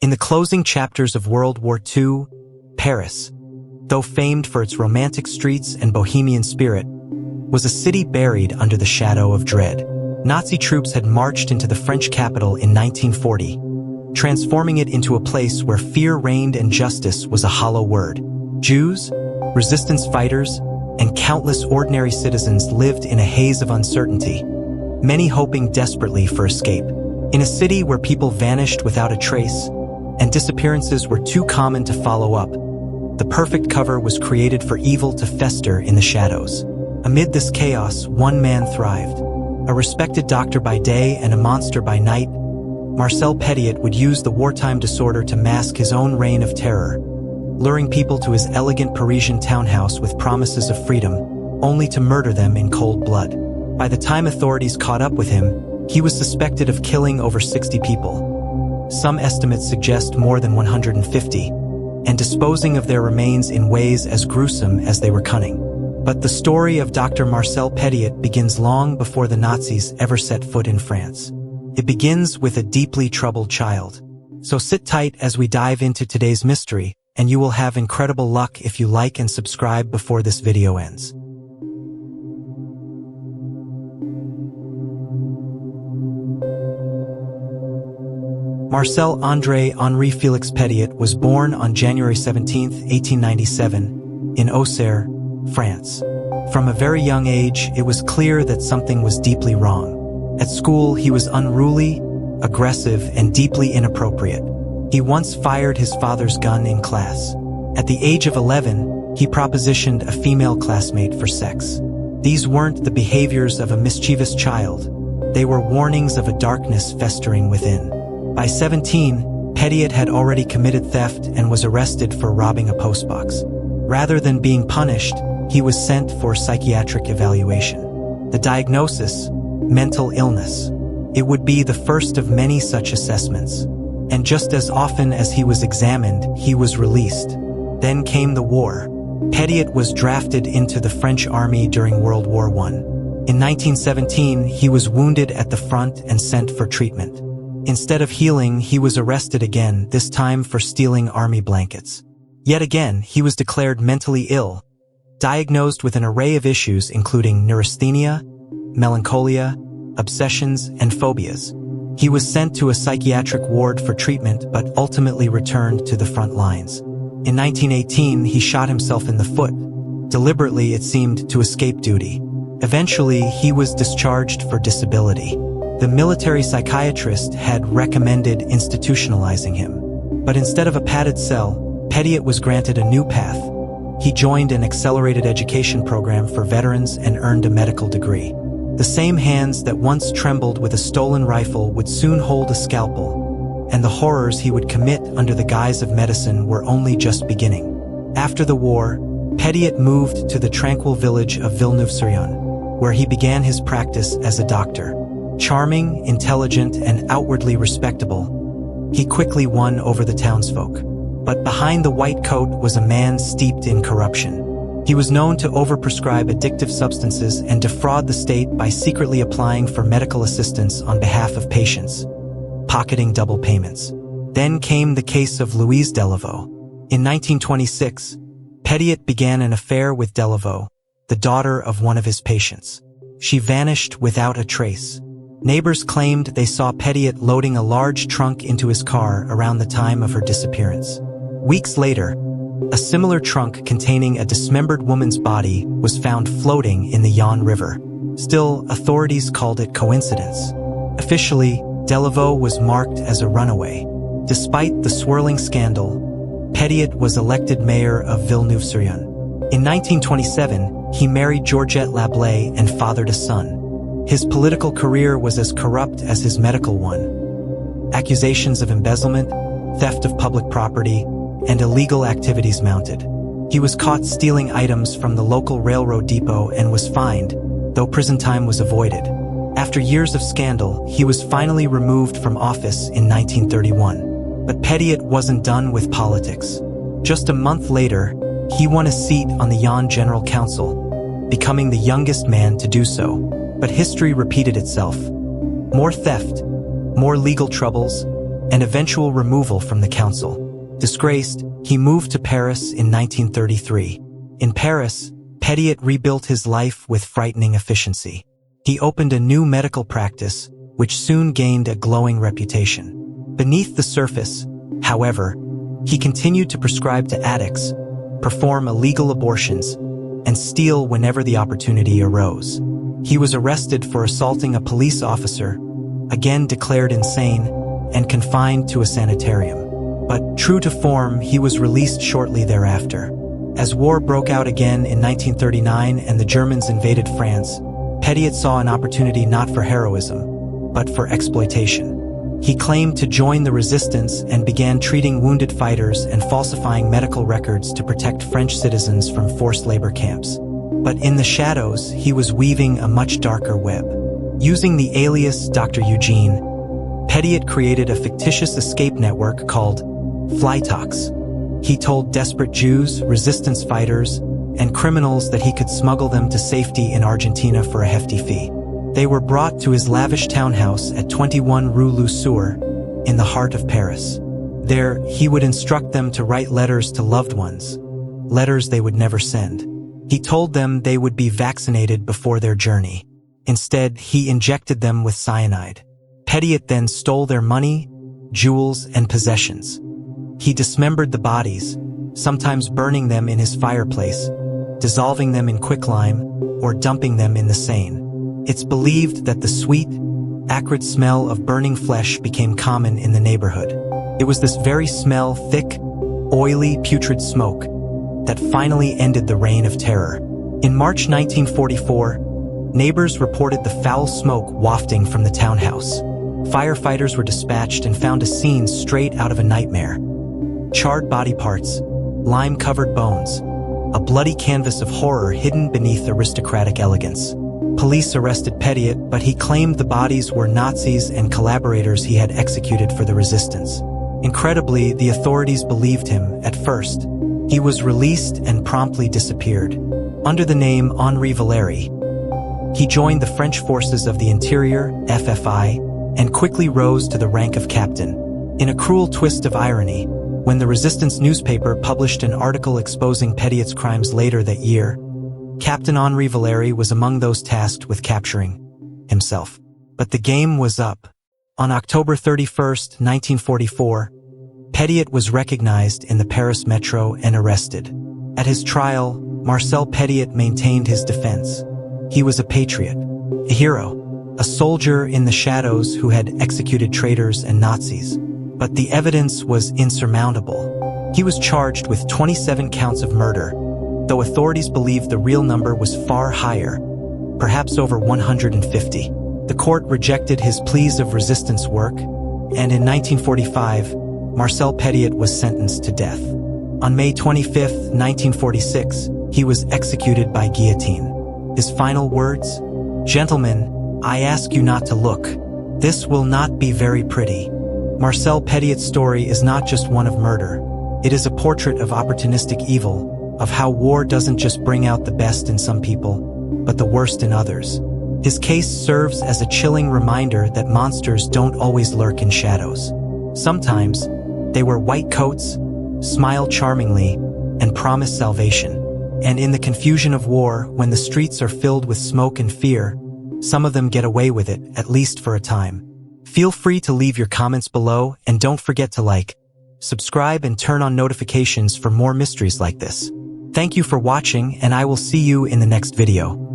In the closing chapters of World War II, Paris, though famed for its romantic streets and bohemian spirit, was a city buried under the shadow of dread. Nazi troops had marched into the French capital in 1940, transforming it into a place where fear reigned and justice was a hollow word. Jews, resistance fighters, and countless ordinary citizens lived in a haze of uncertainty, many hoping desperately for escape. In a city where people vanished without a trace, and disappearances were too common to follow up, the perfect cover was created for evil to fester in the shadows. Amid this chaos, one man thrived. A respected doctor by day and a monster by night, Marcel Petiot would use the wartime disorder to mask his own reign of terror, luring people to his elegant Parisian townhouse with promises of freedom, only to murder them in cold blood. By the time authorities caught up with him, he was suspected of killing over 60 people. Some estimates suggest more than 150, and disposing of their remains in ways as gruesome as they were cunning. But the story of Dr. Marcel Petiot begins long before the Nazis ever set foot in France. It begins with a deeply troubled child. So sit tight as we dive into today's mystery, and you will have incredible luck if you like and subscribe before this video ends. Marcel André Henri Félix Petiot was born on January 17, 1897, in Auxerre, France. From a very young age, it was clear that something was deeply wrong. At school, he was unruly, aggressive, and deeply inappropriate. He once fired his father's gun in class. At the age of 11, he propositioned a female classmate for sex. These weren't the behaviors of a mischievous child. They were warnings of a darkness festering within. By 17, Petiot had already committed theft and was arrested for robbing a postbox. Rather than being punished, he was sent for psychiatric evaluation. The diagnosis: mental illness. It would be the first of many such assessments. And just as often as he was examined, he was released. Then came the war. Petiot was drafted into the French army during World War I. In 1917, he was wounded at the front and sent for treatment. Instead of healing, he was arrested again, this time for stealing army blankets. Yet again, he was declared mentally ill, diagnosed with an array of issues including neurasthenia, melancholia, obsessions, and phobias. He was sent to a psychiatric ward for treatment but ultimately returned to the front lines. In 1918, he shot himself in the foot, deliberately it seemed to escape duty. Eventually, he was discharged for disability. The military psychiatrist had recommended institutionalizing him. But instead of a padded cell, Petiot was granted a new path. He joined an accelerated education program for veterans and earned a medical degree. The same hands that once trembled with a stolen rifle would soon hold a scalpel, and the horrors he would commit under the guise of medicine were only just beginning. After the war, Petiot moved to the tranquil village of Villeneuve-sur-Yonne, where he began his practice as a doctor. Charming, intelligent, and outwardly respectable, he quickly won over the townsfolk. But behind the white coat was a man steeped in corruption. He was known to overprescribe addictive substances and defraud the state by secretly applying for medical assistance on behalf of patients, pocketing double payments. Then came the case of Louise Delaveau. In 1926, Petiot began an affair with Delaveau, the daughter of one of his patients. She vanished without a trace. Neighbors claimed they saw Petiot loading a large trunk into his car around the time of her disappearance. Weeks later, a similar trunk containing a dismembered woman's body was found floating in the Yonne River. Still, authorities called it coincidence. Officially, Delaveau was marked as a runaway. Despite the swirling scandal, Petiot was elected mayor of Villeneuve-sur-Yonne. In 1927, he married Georgette Lablay and fathered a son. His political career was as corrupt as his medical one. Accusations of embezzlement, theft of public property, and illegal activities mounted. He was caught stealing items from the local railroad depot and was fined, though prison time was avoided. After years of scandal, he was finally removed from office in 1931. But Petiot wasn't done with politics. Just a month later, he won a seat on the Yonne General Council, becoming the youngest man to do so. But history repeated itself. More theft, more legal troubles, and eventual removal from the council. Disgraced, he moved to Paris in 1933. In Paris, Petiot rebuilt his life with frightening efficiency. He opened a new medical practice, which soon gained a glowing reputation. Beneath the surface, however, he continued to prescribe to addicts, perform illegal abortions, and steal whenever the opportunity arose. He was arrested for assaulting a police officer, again declared insane, and confined to a sanitarium. But, true to form, he was released shortly thereafter. As war broke out again in 1939 and the Germans invaded France, Petiot saw an opportunity not for heroism, but for exploitation. He claimed to join the resistance and began treating wounded fighters and falsifying medical records to protect French citizens from forced labor camps. But in the shadows, he was weaving a much darker web. Using the alias Dr. Eugene, Petiot created a fictitious escape network called Flytox. He told desperate Jews, resistance fighters, and criminals that he could smuggle them to safety in Argentina for a hefty fee. They were brought to his lavish townhouse at 21 Rue Lesueur, in the heart of Paris. There, he would instruct them to write letters to loved ones, letters they would never send. He told them they would be vaccinated before their journey. Instead, he injected them with cyanide. Petiot then stole their money, jewels, and possessions. He dismembered the bodies, sometimes burning them in his fireplace, dissolving them in quicklime, or dumping them in the Seine. It's believed that the sweet, acrid smell of burning flesh became common in the neighborhood. It was this very smell, thick, oily, putrid smoke, that finally ended the reign of terror. In March 1944, neighbors reported the foul smoke wafting from the townhouse. Firefighters were dispatched and found a scene straight out of a nightmare. Charred body parts, lime-covered bones, a bloody canvas of horror hidden beneath aristocratic elegance. Police arrested Petiot, but he claimed the bodies were Nazis and collaborators he had executed for the resistance. Incredibly, the authorities believed him at first. He was released and promptly disappeared. Under the name Henri Valéry, he joined the French Forces of the Interior, FFI, and quickly rose to the rank of captain. In a cruel twist of irony, when the resistance newspaper published an article exposing Petiot's crimes later that year, Captain Henri Valéry was among those tasked with capturing himself. But the game was up. On October 31, 1944, Petiot was recognized in the Paris metro and arrested. At his trial, Marcel Petiot maintained his defense. He was a patriot, a hero, a soldier in the shadows who had executed traitors and Nazis. But the evidence was insurmountable. He was charged with 27 counts of murder, though authorities believed the real number was far higher, perhaps over 150. The court rejected his pleas of resistance work, and in 1945, Marcel Petiot was sentenced to death. On May 25, 1946, he was executed by guillotine. His final words? "Gentlemen, I ask you not to look. This will not be very pretty." Marcel Petiot's story is not just one of murder. It is a portrait of opportunistic evil, of how war doesn't just bring out the best in some people, but the worst in others. His case serves as a chilling reminder that monsters don't always lurk in shadows. Sometimes, they wear white coats, smile charmingly, and promise salvation. And in the confusion of war, when the streets are filled with smoke and fear, some of them get away with it, at least for a time. Feel free to leave your comments below, and don't forget to like, subscribe, and turn on notifications for more mysteries like this. Thank you for watching, and I will see you in the next video.